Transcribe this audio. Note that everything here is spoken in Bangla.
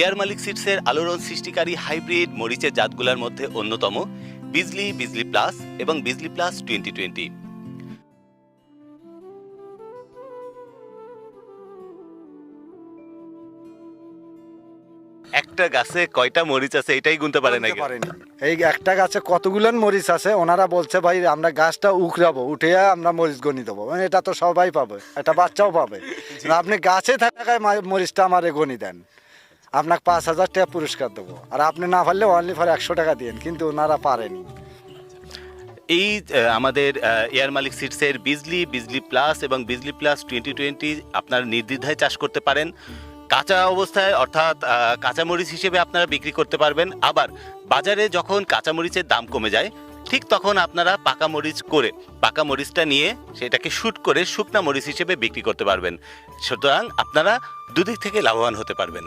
এয়ার মালিক সিডসের আলোড়ন সৃষ্টিকারী হাইব্রিড মরিচের জাতগুলোর মধ্যে অন্যতম বিজলি, বিজলি প্লাস এবং বিজলি প্লাস 2020। একটা গাছে কয়টা মরিচ আছে এটাই গুনতে পারে নাকি? এই একটা গাছে কতগুলো মরিচ আছে, ওনারা বলছে ভাই আমরা গাছটা উখড়াবো, উঠে আমরা মরিচ গনি দেবো। মানে এটা তো সবাই পাবে, একটা বাচ্চাও পাবে। আপনি গাছে থাকায় মরিচটা আমারে গনি দেন, আপনাকে 5,000 টাকা পুরস্কার দেবো, আর আপনি না পারলে অনলি ফর 100 টাকা দিন। কিন্তু ওনারা পারেনি। এই আমাদের এয়ার মালিক সিডসের বিজলি, বিজলি প্লাস এবং বিজলি প্লাস 2020 আপনার নির্দ্বিধায় চাষ করতে পারেন। কাঁচা অবস্থায় অর্থাৎ কাঁচামরিচ হিসেবে আপনারা বিক্রি করতে পারবেন। আবার বাজারে যখন কাঁচামরিচের দাম কমে যায় ঠিক তখন আপনারা পাকা মরিচ করে পাকা মরিচটা নিয়ে সেটাকে শুট করে শুকনা মরিচ হিসেবে বিক্রি করতে পারবেন। সুতরাং আপনারা দুদিক থেকে লাভবান হতে পারবেন।